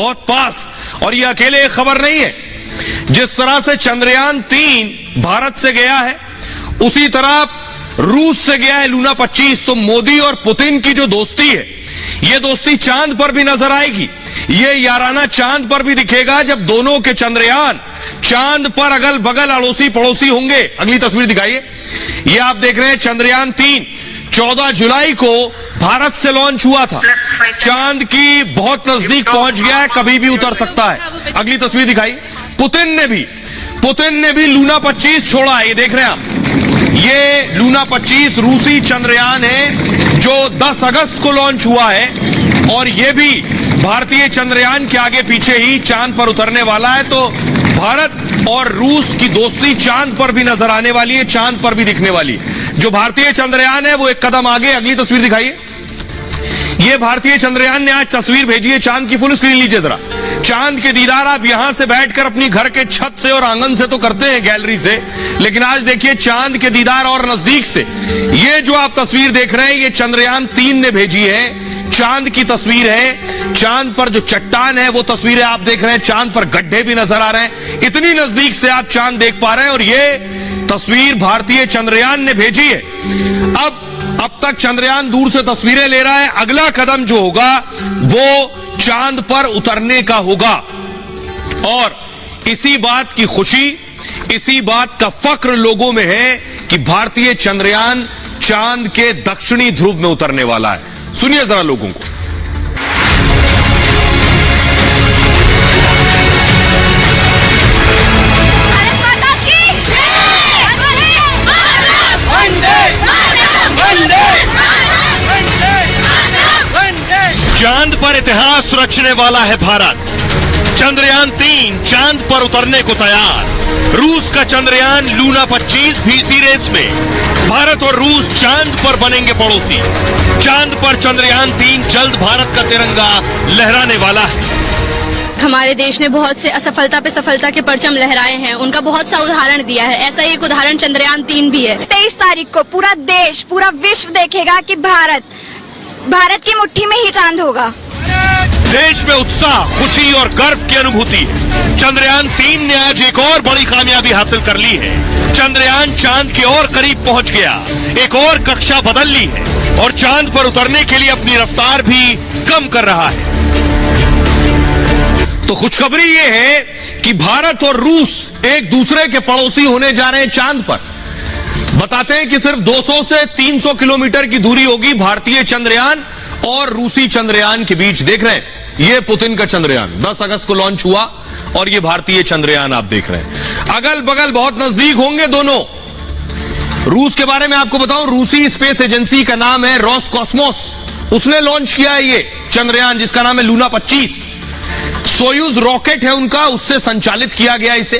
बहुत पास। और ये अकेले एक खबर नहीं है, जिस तरह से चंद्रयान 3 भारत से गया है उसी तरह रूस से गया है लूना 25। तो मोदी और पुतिन की जो दोस्ती है, ये दोस्ती चांद पर भी नजर आएगी। ये याराना चांद पर भी दिखेगा जब दोनों के चंद्रयान चांद पर अगल बगल अड़ोसी पड़ोसी होंगे। अगली तस्वीर दिखाइए। ये आप देख रहे हैं चंद्रयान 3 14 जुलाई को भारत से लॉन्च हुआ था, चांद की बहुत नजदीक पहुंच गया है, कभी भी उतर सकता है। अगली तस्वीर दिखाई। पुतिन ने भी लूना 25 छोड़ा है। ये देख रहे हैं आप, ये लूना 25 रूसी चंद्रयान है जो 10 अगस्त को लॉन्च हुआ है और ये भी भारतीय चंद्रयान के आगे पीछे ही चांद पर उतरने वाला है। तो भारत और रूस की दोस्ती चांद पर भी नजर आने वाली है, चांद पर भी दिखने वाली है। जो भारतीय चंद्रयान है वो एक कदम आगे। अगली तस्वीर दिखाइए। ये भारतीय चंद्रयान ने आज तस्वीर भेजी है चांद की। फुल स्क्रीन लीजिए जरा। चांद के दीदार आप यहां से बैठकर अपनी घर के छत से और आंगन से तो करते हैं, गैलरी से, लेकिन आज देखिए चांद के दीदार और नजदीक से। ये जो आप तस्वीर देख रहे हैं ये चंद्रयान 3 ने भेजी है, चांद की तस्वीर है। चांद पर जो चट्टान है वो तस्वीरें आप देख रहे हैं, चांद पर गड्ढे भी नजर आ रहे हैं, इतनी नजदीक से आप चांद देख पा रहे हैं। और ये तस्वीर भारतीय चंद्रयान ने भेजी है। अब तक चंद्रयान दूर से तस्वीरें ले रहा है, अगला कदम जो होगा वो चांद पर उतरने का होगा। और इसी बात की खुशी, इसी बात का फक्र लोगों में है कि भारतीय चंद्रयान चांद के दक्षिणी ध्रुव में उतरने वाला है। सुनिए जरा लोगों को। चांद पर इतिहास रचने वाला है भारत। चंद्रयान 3 चांद पर उतरने को तैयार। रूस का चंद्रयान लूना 25 भी इसी रेस में। भारत और रूस चांद पर बनेंगे पड़ोसी। चांद पर चंद्रयान 3 जल्द भारत का तिरंगा लहराने वाला है। हमारे देश ने बहुत से असफलता पे सफलता के परचम लहराए हैं, उनका बहुत सा उदाहरण दिया है। ऐसा ही एक उदाहरण चंद्रयान 3 भी है। 23 तारीख को पूरा देश, पूरा विश्व देखेगा कि भारत की मुट्ठी में ही चांद होगा। देश में उत्साह, खुशी और गर्व की अनुभूति है। चंद्रयान 3 ने आज एक और बड़ी कामयाबी हासिल कर ली है। चंद्रयान चांद के और करीब पहुंच गया, एक और कक्षा बदल ली है और चांद पर उतरने के लिए अपनी रफ्तार भी कम कर रहा है। तो खुशखबरी ये है कि भारत और रूस एक दूसरे के पड़ोसी होने जा रहे हैं चांद पर। बताते हैं कि सिर्फ 200 से 300 किलोमीटर की दूरी होगी भारतीय चंद्रयान और रूसी चंद्रयान के बीच। देख रहे हैं ये पुतिन का चंद्रयान 10 अगस्त को लॉन्च हुआ और ये भारतीय चंद्रयान आप देख रहे हैं। अगल बगल बहुत नजदीक होंगे दोनों। रूस के बारे में आपको बताऊं, रूसी स्पेस एजेंसी का नाम है रोसकॉस्मोस। उसने लॉन्च किया है ये चंद्रयान जिसका नाम है लूना 25। सोयूज रॉकेट है उनका, उससे संचालित किया गया इसे।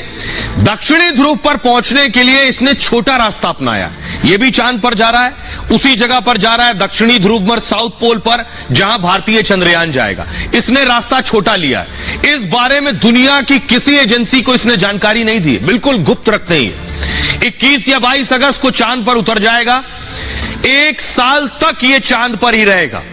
दक्षिणी ध्रुव पर पहुंचने के लिए इसने छोटा रास्ता अपनाया। यह भी चांद पर जा रहा है, उसी जगह पर जा रहा है दक्षिणी ध्रुव पर, साउथ पोल पर, जहां भारतीय चंद्रयान जाएगा। इसने रास्ता छोटा लिया है। इस बारे में दुनिया की किसी एजेंसी को इसने जानकारी नहीं दी, बिल्कुल गुप्त रखते ही है। 21 या 22 अगस्त को चांद पर उतर जाएगा। 1 साल तक यह चांद पर ही रहेगा।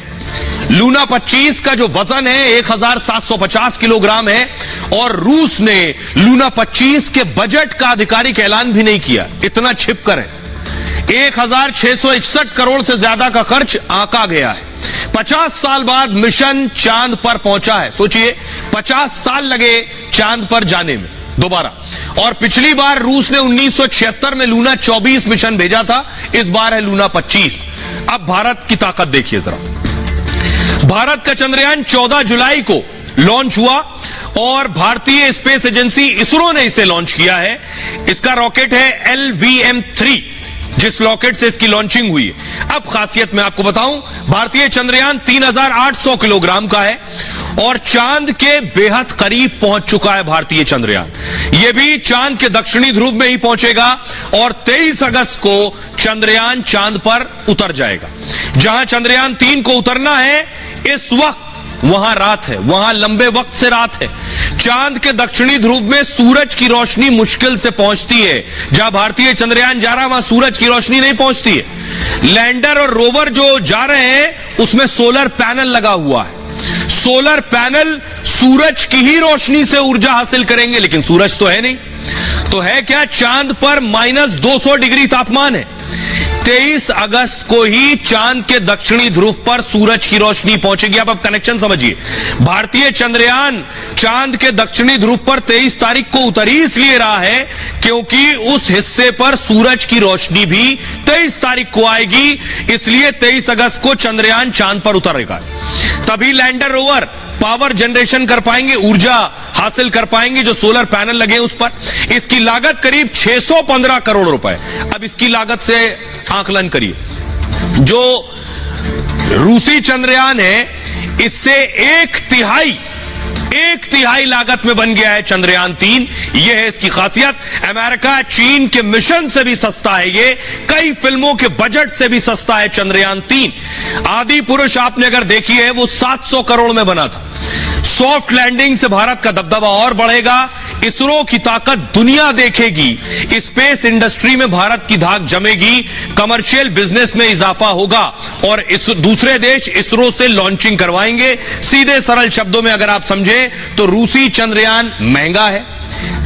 लूना 25 का जो वजन है 1750 किलोग्राम है और रूस ने लूना 25 के बजट का आधिकारिक ऐलान भी नहीं किया, इतना छिप कर है। 1661 करोड़ से ज्यादा का खर्च आंका गया है। 50 साल बाद मिशन चांद पर पहुंचा है। सोचिए 50 साल लगे चांद पर जाने में दोबारा। और पिछली बार रूस ने 1976 में लूना 24 मिशन भेजा था, इस बार है लूना 25। अब भारत की ताकत देखिए जरा। भारत का चंद्रयान 14 जुलाई को लॉन्च हुआ और भारतीय स्पेस एजेंसी इसरो ने इसे लॉन्च किया है। इसका रॉकेट है LVM-3, जिस रॉकेट से इसकी लॉन्चिंग हुई है। अब खासियत मैं आपको बताऊं, भारतीय चंद्रयान 3800 किलोग्राम का है और चांद के बेहद करीब पहुंच चुका है भारतीय चंद्रयान। यह भी चांद के दक्षिणी ध्रुव में ही पहुंचेगा और 23 अगस्त को चंद्रयान चांद पर उतर जाएगा। जहां चंद्रयान 3 को उतरना है इस वक्त वहां रात है, वहां लंबे वक्त से रात है। चांद के दक्षिणी ध्रुव में सूरज की रोशनी मुश्किल से पहुंचती है। जहां भारतीय चंद्रयान जा रहा है वहां सूरज की रोशनी नहीं पहुंचती है। लैंडर और रोवर जो जा रहे हैं उसमें सोलर पैनल लगा हुआ है। सोलर पैनल सूरज की ही रोशनी से ऊर्जा हासिल करेंगे, लेकिन सूरज तो है नहीं। तो है क्या, चांद पर -200 डिग्री तापमान है। 23 अगस्त को ही चांद के दक्षिणी ध्रुव पर सूरज की रोशनी पहुंचेगी। आप अब कनेक्शन समझिए। भारतीय चंद्रयान चांद के दक्षिणी ध्रुव पर 23 तारीख को उतर ही इसलिए रहा है क्योंकि उस हिस्से पर सूरज की रोशनी भी 23 तारीख को आएगी, इसलिए 23 अगस्त को चंद्रयान चांद पर उतरेगा। तभी लैंडर रोवर पावर जनरेशन कर पाएंगे, ऊर्जा हासिल कर पाएंगे जो सोलर पैनल लगे उस पर। इसकी लागत करीब 615 करोड़ रुपए। अब इसकी लागत से आकलन करिए। जो रूसी चंद्रयान है इससे एक तिहाई लागत में बन गया है चंद्रयान 3। यह है इसकी खासियत। अमेरिका चीन के मिशन से भी सस्ता है ये, कई फिल्मों के बजट से भी सस्ता है चंद्रयान 3। आदि पुरुष आपने अगर देखी है वो 700 करोड़ में बना था। सॉफ्ट लैंडिंग से भारत का दबदबा और बढ़ेगा। इसरो की ताकत दुनिया देखेगी। स्पेस इंडस्ट्री में भारत की धाक जमेगी, कमर्शियल बिजनेस में इजाफा होगा और इस दूसरे देश इसरो से लॉन्चिंग करवाएंगे। सीधे सरल शब्दों में अगर आप समझें तो रूसी चंद्रयान महंगा है,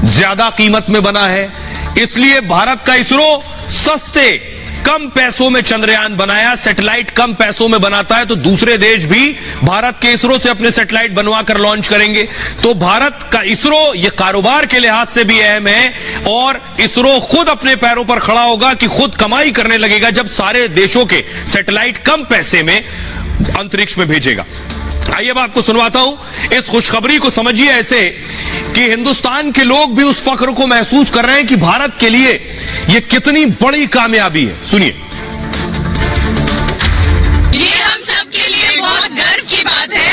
ज्यादा कीमत में बना है, इसलिए भारत का इसरो सस्ते कम पैसों में चंद्रयान बनाया। सैटेलाइट कम पैसों में बनाता है तो दूसरे देश भी भारत के इसरो से अपने सैटेलाइट बनवाकर लॉन्च करेंगे। तो भारत का इसरो ये कारोबार के लिहाज से भी अहम है और इसरो खुद अपने पैरों पर खड़ा होगा कि खुद कमाई करने लगेगा जब सारे देशों के सैटेलाइट कम पैसे में अंतरिक्ष में भेजेगा। आइए अब आपको सुनवाता हूं। इस खुशखबरी को समझिए ऐसे कि हिंदुस्तान के लोग भी उस फख्र को महसूस कर रहे हैं कि भारत के लिए यह कितनी बड़ी कामयाबी है। सुनिए। ये हम सब के लिए बहुत गर्व की बात है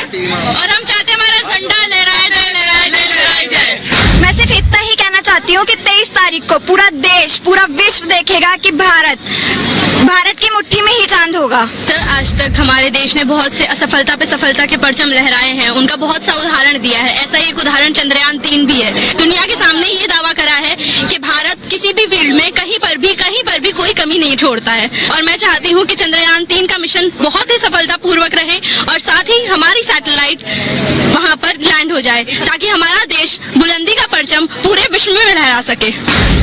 और हम चाहते हैं हमारा झंडा लहराया जाए, लहराया जाए, लहराया जाए। मैं सिर्फ इतना ही कहना चाहती हूँ कि 23 तारीख को पूरा देश, पूरा विश्व देखेगा कि भारत की मुट्ठी में ही चांद होगा। तो आज तक हमारे देश ने बहुत से असफलता पे सफलता के परचम लहराए हैं, उनका बहुत सा उदाहरण दिया है। ऐसा ही एक उदाहरण चंद्रयान 3 भी है। दुनिया के सामने ये दावा करा है कि भारत किसी भी फील्ड में कहीं पर भी कोई कमी नहीं छोड़ता है। और मैं चाहती हूँ कि चंद्रयान 3 का मिशन बहुत ही सफलता पूर्वक रहे और साथ ही हमारी सैटेलाइट वहाँ पर लैंड हो जाए ताकि हमारा देश बुलंदी का परचम पूरे विश्व में लहरा सके।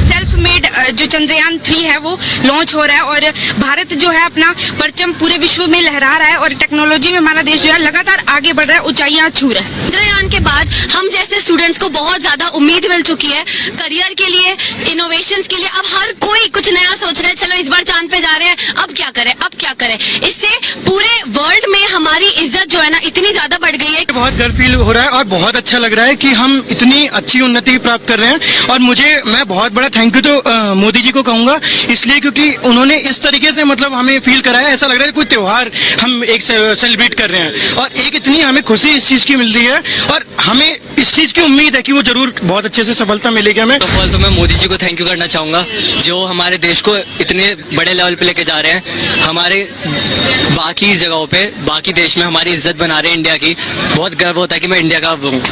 सेल्फ मेड जो चंद्रयान 3 है वो लॉन्च हो रहा है और भारत जो है अपना परचम पूरे विश्व में लहरा रहा है और टेक्नोलॉजी में हमारा देश जो है लगातार आगे बढ़ रहा है, ऊंचाइयां छू रहा है। चंद्रयान के बाद हम जैसे स्टूडेंट्स को बहुत ज्यादा उम्मीद मिल चुकी है करियर के लिए, इनोवेशंस के लिए। अब हर कोई कुछ नया सोच रहा है, चलो इस बार चांद पे जा रहे हैं, अब क्या करें। इससे पूरे वर्ल्ड में हमारी इज्जत जो है ना इतनी ज्यादा बढ़ गई है। बहुत गर्व फील हो रहा है और बहुत अच्छा लग रहा है कि हम इतनी अच्छी उन्नति प्राप्त कर रहे हैं। और मैं बहुत बड़ा थैंक यू तो मोदी जी को कहूंगा, इसलिए क्योंकि उन्होंने इस तरीके से मतलब हमें फील कराया, ऐसा लग रहा है कोई त्योहार हम एक सेलिब्रेट कर रहे हैं और एक इतनी हमें खुशी इस चीज की मिल रही है और हमें इस चीज की उम्मीद है कि वो जरूर बहुत अच्छे से सफलता मिलेगी हमें। तो मैं मोदी जी को थैंक यू करना चाहूंगा जो हमारे देश को इतने बड़े लेवल पे लेके जा रहे हैं। हमारे बाकी जगहों पे, बाकी देश में हमारी इज्जत बना रहे हैं इंडिया की। बहुत गर्व होता है कि मैं इंडिया का हूँ।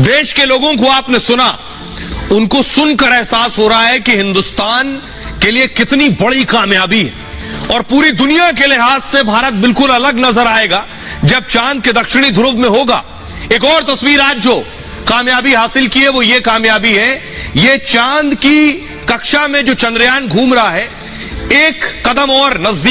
देश के लोगों को आपने सुना, उनको सुनकर एहसास हो रहा है कि हिंदुस्तान के लिए कितनी बड़ी कामयाबी है और पूरी दुनिया के लिहाज से भारत बिल्कुल अलग नजर आएगा जब चांद के दक्षिणी ध्रुव में होगा। एक और तस्वीर आज जो कामयाबी हासिल की है वो ये कामयाबी है, ये चांद की कक्षा में जो चंद्रयान घूम रहा है एक कदम और नजदीक